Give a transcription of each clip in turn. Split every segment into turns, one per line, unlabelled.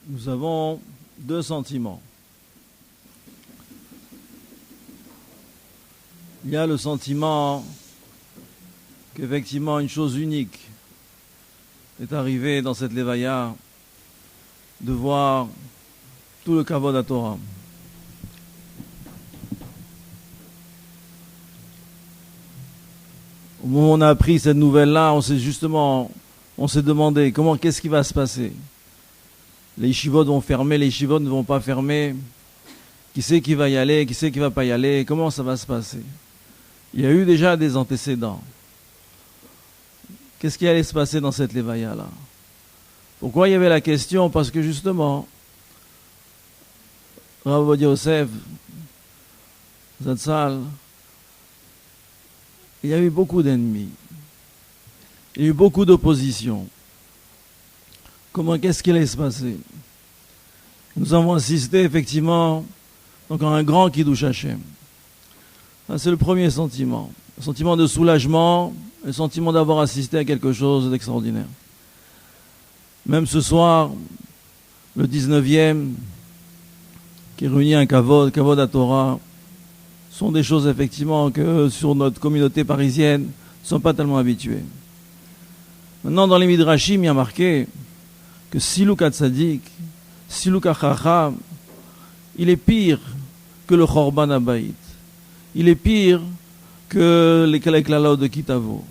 nous avons deux sentiments. Il y a le sentiment qu'effectivement une chose unique est arrivée dans cette Levaya, de voir tout le Kavod à Torah. Au moment où on a appris cette nouvelle-là, on s'est demandé qu'est-ce qui va se passer. Les yeshivot vont fermer, les yeshivot ne vont pas fermer. Qui c'est qui va y aller, qui c'est qui va pas y aller, comment ça va se passer? Il y a eu déjà des antécédents. Qu'est-ce qui allait se passer dans cette Levaya-là? Pourquoi il y avait la question? Parce que justement, Rav Ovadia Yosef, Zatzal, il y a eu beaucoup d'ennemis. Il y a eu beaucoup d'opposition. Qu'est-ce qui allait se passer? Nous avons assisté effectivement donc, à un grand Kiddush Hashem. Ça, c'est le premier sentiment. Le sentiment de soulagement, le sentiment d'avoir assisté à quelque chose d'extraordinaire. Même ce soir, le 19e, qui réunit un Kavod à Torah, sont des choses effectivement que sur notre communauté parisienne ne sont pas tellement habitués. Maintenant, dans les Midrashim, il y a marqué que Siluk HaTzadik, Siluk HaChacham, il est pire que le Chorban Habayit. Il est pire que les Klalot de Kitavo.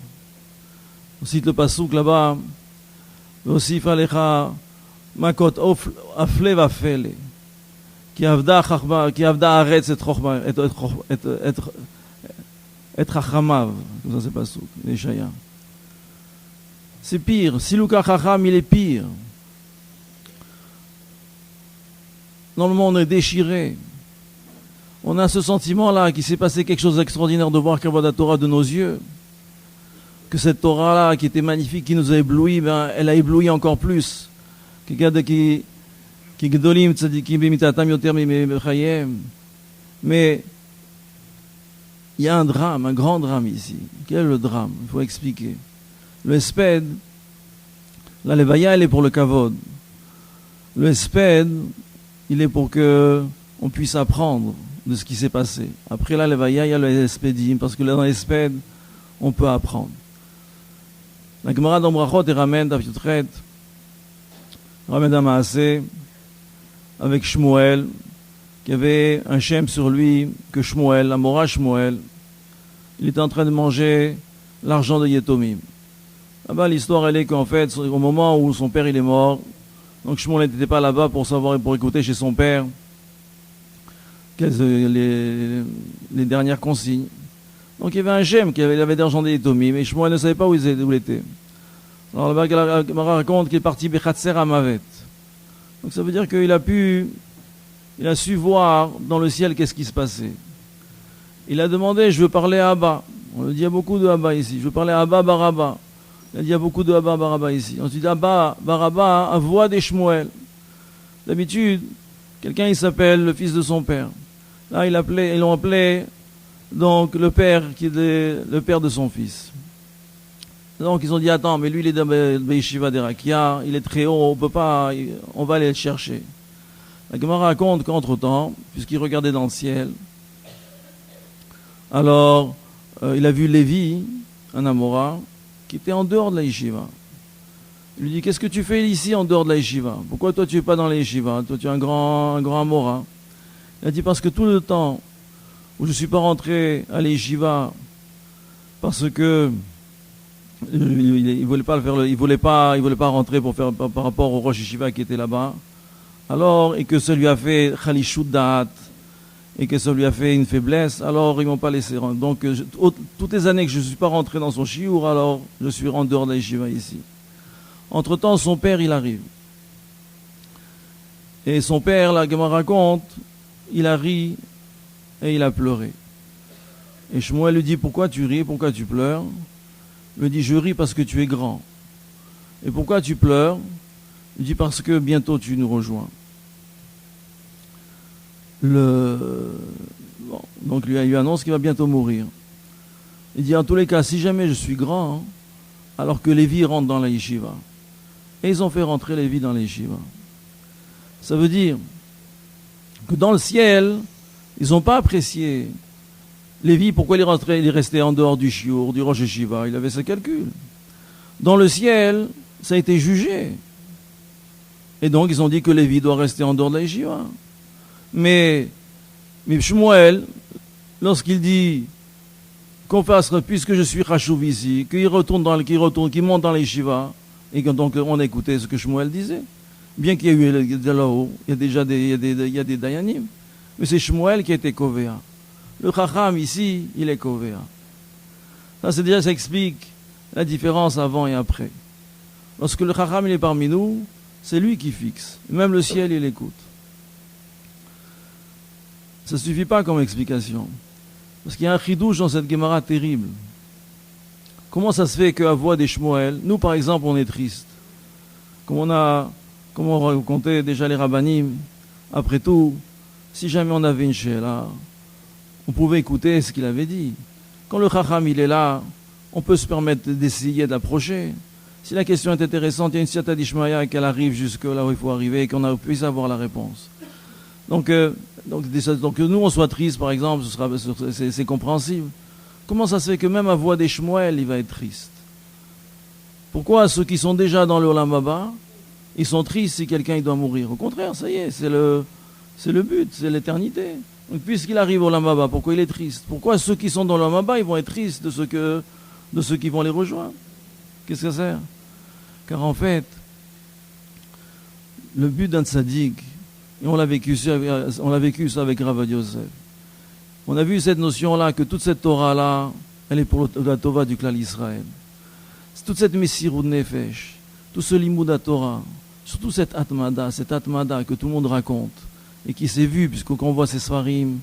On cite le passouk là-bas, Vosif Alecha Makot Afle Vafele, qui avda Aretz et Chachamav, comme ça c'est passouk, les Shaya. C'est pire, Siluk HaChacham, il est pire. Normalement, on est déchiré. On a ce sentiment-là qu'il s'est passé quelque chose d'extraordinaire de voir Kavod Torah de nos yeux. Que cette Torah-là, qui était magnifique, qui nous a ébloui, elle a ébloui encore plus. Mais il y a un drame, un grand drame ici. Quel est le drame? Il faut expliquer. Le Hesped, la Levaya, elle est pour le Kavod. Le Hesped, il est pour que on puisse apprendre de ce qui s'est passé. Après la Levaya, il y a le Hespedim, parce que là, dans l'Hesped, on peut apprendre. La Gemara dans Brachot et ramène d'Afiutret, ramène un Maaseh, avec Shmuel, qui avait un shem sur lui, que Shmuel, la Mora Shmuel, il était en train de manger l'argent de Yetomim. Là-bas, l'histoire, elle est qu'en fait, au moment où son père il est mort, donc Shmuel n'était pas là-bas pour savoir et pour écouter chez son père les dernières consignes. Donc il y avait un gemme qui avait des argent des Yetomim, mais Shmuel ne savait pas où il était. Alors là-bas, il raconte qu'il est parti Bechatser Amavet. Donc ça veut dire qu'il a su voir dans le ciel qu'est-ce qui se passait. Il a demandé, je veux parler à Abba. On lui dit, il y a beaucoup de Abba ici. Je veux parler à Abba Baraba. Il a dit, il y a beaucoup de Abba Baraba ici. On se dit, Abba Baraba, à voix des Shmuel. D'habitude, quelqu'un il s'appelle le fils de son père. Là, ils l'ont appelé donc le père qui est le père de son fils. Donc ils ont dit, attends, mais lui il est dans Beishiva d'Erakia, il est très haut, on va aller le chercher. La Gemara raconte qu'entre-temps, puisqu'il regardait dans le ciel, alors il a vu Lévi, un Amora, qui était en dehors de la yeshiva. Il lui dit, qu'est-ce que tu fais ici en dehors de la yeshiva? Pourquoi toi tu es pas dans la yeshiva? Toi tu es un grand Amora. Il a dit, parce que tout le temps où je ne suis pas rentré à la yeshiva, parce que il voulait pas le faire, il voulait pas rentrer pour faire par rapport au Rosh Yeshiva qui était là-bas. Alors, et que ça lui a fait Khalishut Da'at, et que ça lui a fait une faiblesse, alors ils m'ont pas laissé rentrer. Donc, toutes les années que je ne suis pas rentré dans son shiur, alors je suis en dehors de la yeshiva ici. Entre-temps, son père, il arrive. Et son père, la Gemara raconte, il a ri et il a pleuré. Et Shmuel lui dit, pourquoi tu ris, pourquoi tu pleures? Il me dit, je ris parce que tu es grand. Et pourquoi tu pleures? Il dit, parce que bientôt tu nous rejoins. Donc lui annonce qu'il va bientôt mourir. Il dit, en tous les cas, si jamais je suis grand, alors que Lévi rentre dans la yeshiva. Et ils ont fait rentrer Lévi dans la yeshiva. Ça veut dire que dans le ciel, ils n'ont pas apprécié. Lévi, pourquoi il est resté en dehors du Shiur, du Rosh Yeshiva? Il avait ses calculs. Dans le ciel, ça a été jugé. Et donc, ils ont dit que Lévi doit rester en dehors de la Yeshiva. Mais Shmuel, lorsqu'il dit qu'on fasse, puisque je suis Chashuv ici, qu'il monte dans la Yeshiva, et que donc on a écouté ce que Shmuel disait. Bien qu'il y ait eu de là-haut, il y a déjà des Dayanim. Mais c'est Shmuel qui a été Kovéa. Le Chacham ici, il est Kovéa. Ça explique la différence avant et après. Lorsque le Chacham il est parmi nous, c'est lui qui fixe. Même le ciel, il écoute. Ça ne suffit pas comme explication. Parce qu'il y a un chidouche dans cette Gemara terrible. Comment ça se fait qu'à voix des Shmuel, nous par exemple, on est triste? Comme on racontait déjà les Rabbanim, après tout, si jamais on avait une sheila, on pouvait écouter ce qu'il avait dit. Quand le Chacham il est là, on peut se permettre d'essayer d'approcher. Si la question est intéressante, il y a une siata d'Ishmaïa et qu'elle arrive jusque là où il faut arriver et qu'on puisse avoir la réponse. Donc que nous on soit triste par exemple, c'est compréhensible. Comment ça se fait que même à voix des Shmuel, il va être triste? Pourquoi ceux qui sont déjà dans le Olam Haba, ils sont tristes si quelqu'un il doit mourir? Au contraire, ça y est, c'est le but, c'est l'éternité. Donc puisqu'il arrive au Olam Haba, pourquoi il est triste? Pourquoi ceux qui sont dans le Olam Haba, ils vont être tristes de ceux qui vont les rejoindre? Qu'est-ce que ça sert? Car en fait, le but d'un tzaddik, et on l'a vécu ça avec Rav Yosef. On a vu cette notion-là, que toute cette Torah-là, elle est pour la Tova du Klal Israël. Toute cette Messirut Nefesh, tout ce Limud Torah, surtout cette Atmada que tout le monde raconte, et qui s'est vu, puisqu'on voit ces Sfarim,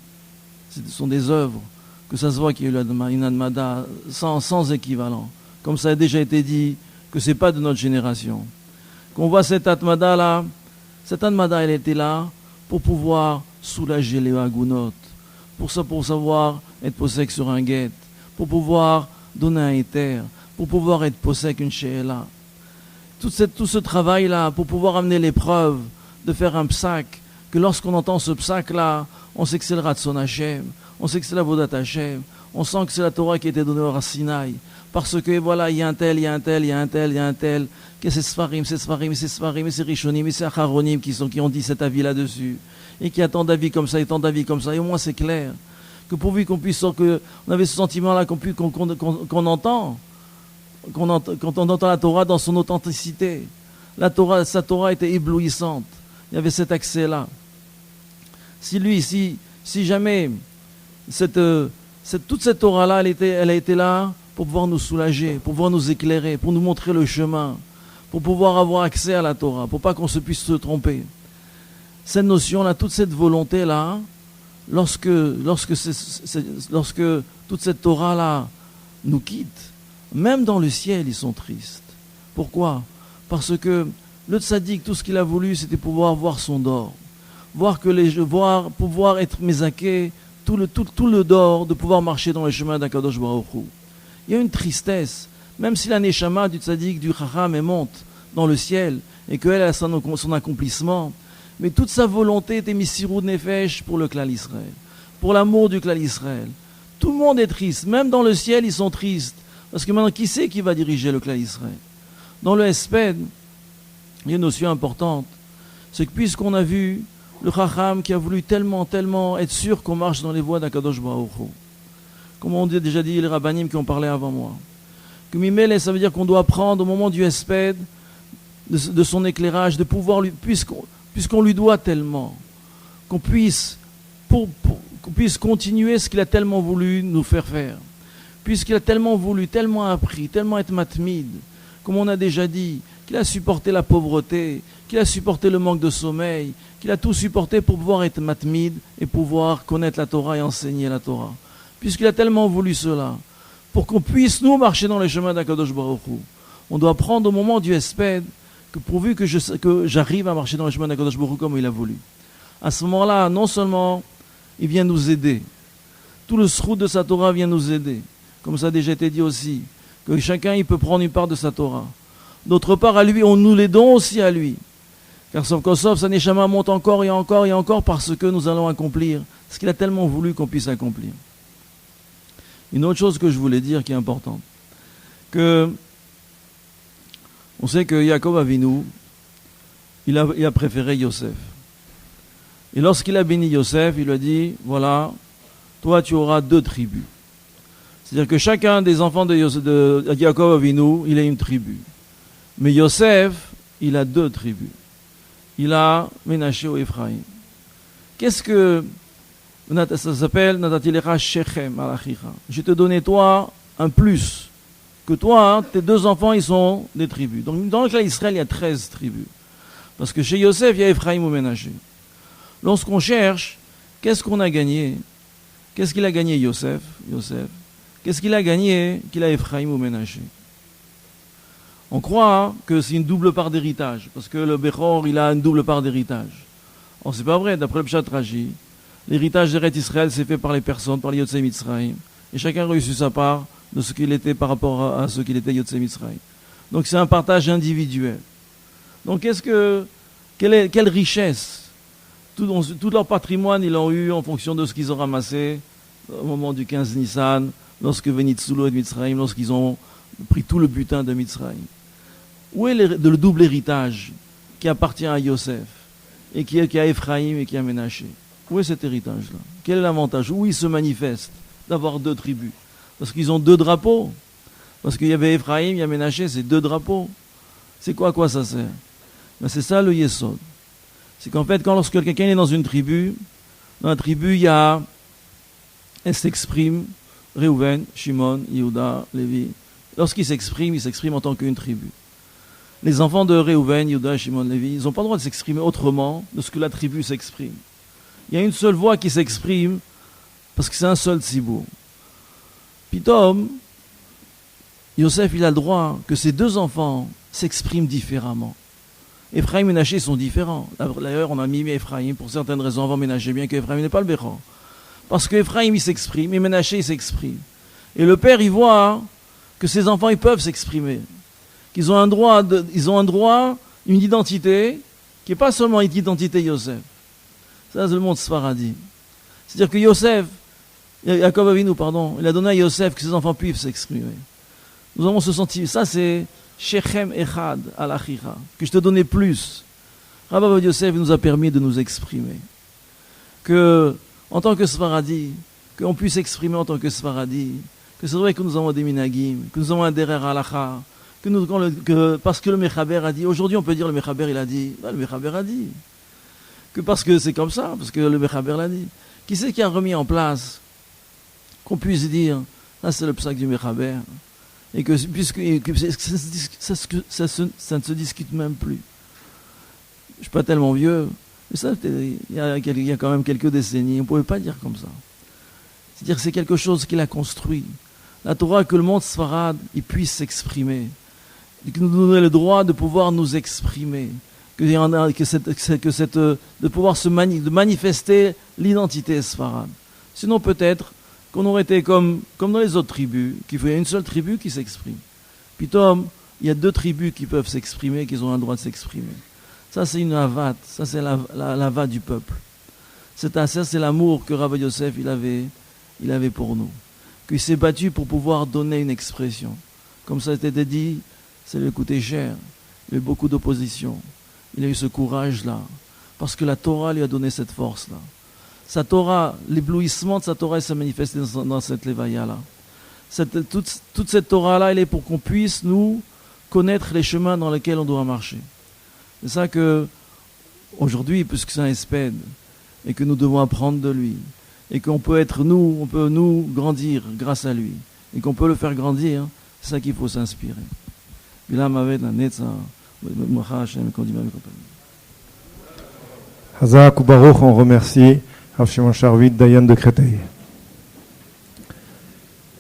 ce sont des œuvres, que ça se voit qu'il y a eu une Atmada sans équivalent. Comme ça a déjà été dit, que ce n'est pas de notre génération. Qu'on voit cette Atmada-là, elle était là pour pouvoir soulager les Hagunot, pour savoir être possèque sur un guet, pour pouvoir donner un éther, pour pouvoir être possèque une she'ela. Tout ce travail-là, pour pouvoir amener l'épreuve, de faire un psak, que lorsqu'on entend ce psak-là, on sait que c'est le Ratson Hashem, on sait que c'est la Vodat Hashem, on sent que c'est la Torah qui a été donnée au Sinaï, parce que voilà, il y a un tel, que c'est Sfarim, et c'est Rishonim, et c'est Acharonim qui ont dit cet avis là-dessus, et qui a tant d'avis comme ça, et tant d'avis comme ça, et au moins c'est clair, que pourvu qu'on puisse, on avait ce sentiment-là qu'on entend, quand on entend la Torah dans son authenticité. Sa Torah était éblouissante, il y avait cet accès-là. Si jamais toute cette Torah-là, elle a été là pour pouvoir nous soulager, pour pouvoir nous éclairer, pour nous montrer le chemin, pour pouvoir avoir accès à la Torah, pour pas qu'on se puisse se tromper. Cette notion-là, toute cette volonté-là, lorsque toute cette Torah-là nous quitte, même dans le ciel, ils sont tristes. Pourquoi? Parce que le tzaddik, tout ce qu'il a voulu, c'était pouvoir voir son dor, pouvoir être mézaké, tout le dor, de pouvoir marcher dans les chemins d'Akadosh Baruch Hu. Il y a une tristesse, même si la neshama du tzaddik, du chacham, elle monte dans le ciel, et qu'elle a son accomplissement, mais toute sa volonté était misirud nefesh pour le Klal Israël, pour l'amour du Klal Israël. Tout le monde est triste, même dans le ciel, ils sont tristes, parce que maintenant, qui c'est qui va diriger le Klal Israël? Dans le Hesped, il y a une notion importante, c'est que puisqu'on a vu le chacham qui a voulu tellement être sûr qu'on marche dans les voies d'Akadosh Baruch Hu, comme on a déjà dit les rabbanim qui ont parlé avant moi, que Mimele, ça veut dire qu'on doit prendre au moment du Hesped de son éclairage, de pouvoir lui, puisqu'on lui doit tellement, qu'on puisse continuer ce qu'il a tellement voulu nous faire faire, puisqu'il a tellement voulu, tellement appris, tellement être matmid, comme on a déjà dit, qu'il a supporté la pauvreté, qu'il a supporté le manque de sommeil, qu'il a tout supporté pour pouvoir être matmid et pouvoir connaître la Torah et enseigner la Torah. Puisqu'il a tellement voulu cela, pour qu'on puisse nous marcher dans les chemins d'Akadosh Baruch Hu, on doit prendre au moment du Hesped, que pourvu que j'arrive à marcher dans les chemins d'Akadosh Baruch Hu comme il a voulu. À ce moment-là, non seulement il vient nous aider, tout le srout de sa Torah vient nous aider, comme ça a déjà été dit aussi, que chacun il peut prendre une part de sa Torah. D'autre part, à lui, on nous l'aidons aussi à lui. Car Sof Kosov, sa Neshama monte encore et encore et encore parce que nous allons accomplir ce qu'il a tellement voulu qu'on puisse accomplir. Une autre chose que je voulais dire qui est importante, que on sait que Yaakov Avinu, il a préféré Yosef. Et lorsqu'il a béni Yosef, il lui a dit, voilà, toi tu auras 2 tribus. C'est-à-dire que chacun des enfants de Yaakov Avinu, il a une tribu. Mais Yosef, il a 2 tribus. Il a Ménaché ou Ephraïm. Qu'est-ce que ça s'appelle Natatilecha Shechem Alachicha. Je te donnais toi un plus. Que toi, tes 2 enfants, ils sont des tribus. Donc dans le clan d'Israël, il y a 13 tribus. Parce que chez Yosef, il y a Ephraïm ou Ménaché. Lorsqu'on cherche, qu'est-ce qu'on a gagné? Qu'est-ce qu'il a gagné Yosef? Qu'est-ce qu'il a gagné qu'il a Ephraïm ou Ménaché? On croit que c'est une double part d'héritage, parce que le Bechor, il a une double part d'héritage. Or, c'est pas vrai, d'après le Pshat Rashi, l'héritage d'Eretz Israël s'est fait par les personnes, par les Yotzei Mitzrayim, et chacun a reçu sa part de ce qu'il était par rapport à ce qu'il était Yotzei Mitzrayim. Donc c'est un partage individuel. Donc quelle richesse? Tout leur patrimoine, ils l'ont eu en fonction de ce qu'ils ont ramassé au moment du 15 Nissan, lorsque Venitzulu et Mitzrayim, lorsqu'ils ont pris tout le butin de Mitzrayim. Où est le double héritage qui appartient à Yosef et qui a Ephraïm et qui a Ménaché? Où est cet héritage-là? Quel est l'avantage? Où il se manifeste d'avoir 2 tribus? Parce qu'ils ont 2 drapeaux. Parce qu'il y avait Ephraïm, il y a Ménaché, c'est 2 drapeaux. C'est quoi, à quoi ça sert? Ben c'est ça le Yesod. C'est qu'en fait, lorsque quelqu'un est dans une tribu, dans la tribu, elle s'exprime, Réhouven, Shimon, Yehuda, Lévi. Lorsqu'il s'exprime, il s'exprime en tant qu'une tribu. Les enfants de Réhouven, Yehuda, Shimon, Lévi, ils n'ont pas le droit de s'exprimer autrement de ce que la tribu s'exprime. Il y a une seule voix qui s'exprime parce que c'est un seul tsibour. Pitom, Yosef, il a le droit que ses 2 enfants s'expriment différemment. Ephraim et Ménaché sont différents. D'ailleurs, on a mis Ephraim pour certaines raisons avant Ménaché, bien qu'Ephraim n'est pas le Bechor. Parce que Ephraim, il s'exprime et Ménaché, il s'exprime. Et le père, il voit que ses enfants, ils peuvent s'exprimer. Qu'ils ont un droit, une identité, qui n'est pas seulement une identité Yosef. Ça, c'est le monde Sfaradi. C'est-à-dire que Yaakov Avinu, il a donné à Yosef que ses enfants puissent s'exprimer. Nous avons ce sentiment. Ça, c'est Shechem Echad Alachicha, que je te donnais plus. Rabbi Yosef nous a permis de nous exprimer. Que, en tant que Sfaradi, qu'on puisse s'exprimer en tant que Sfaradi, que c'est vrai que nous avons des minagim, que nous avons un derer halacha, parce que le Mechaber a dit, aujourd'hui on peut dire le Mechaber il a dit, le Mechaber a dit, que parce que c'est comme ça, parce que le Mechaber l'a dit. Qui c'est qui a remis en place qu'on puisse dire, là c'est le psak du Mechaber, et que ça ne se discute même plus. Je ne suis pas tellement vieux, mais ça, il y a quand même quelques décennies, on ne pouvait pas dire comme ça. C'est-à-dire que c'est quelque chose qu'il a construit. La Torah, que le monde Sfarad, il puisse s'exprimer, qu'il nous donne le droit de pouvoir nous exprimer, de pouvoir de manifester l'identité Sfarad. Sinon peut-être qu'on aurait été comme dans les autres tribus, qu'il y a une seule tribu qui s'exprime. Puis il y a 2 tribus qui peuvent s'exprimer, qui ont le droit de s'exprimer. Ça c'est une avat, ça c'est l'avat du peuple. Ça c'est l'amour que Rabbi Yosef il avait pour nous. Qu'il s'est battu pour pouvoir donner une expression. Comme ça a été dit, ça lui a coûté cher. Il y a eu beaucoup d'opposition. Il a eu ce courage-là. Parce que la Torah lui a donné cette force-là. Sa Torah, l'éblouissement de sa Torah, s'est manifesté dans cette Lévaïa-là. Toute cette Torah-là, elle est pour qu'on puisse, nous, connaître les chemins dans lesquels on doit marcher. C'est ça que, aujourd'hui, puisque c'est un espède, et que nous devons apprendre de lui, et qu'on peut nous grandir grâce à lui, et qu'on peut le faire grandir, c'est ça qu'il faut s'inspirer.
Hazak ou Baruch, on remercie Rav Shimon Sharvit, Dayan de Créteil.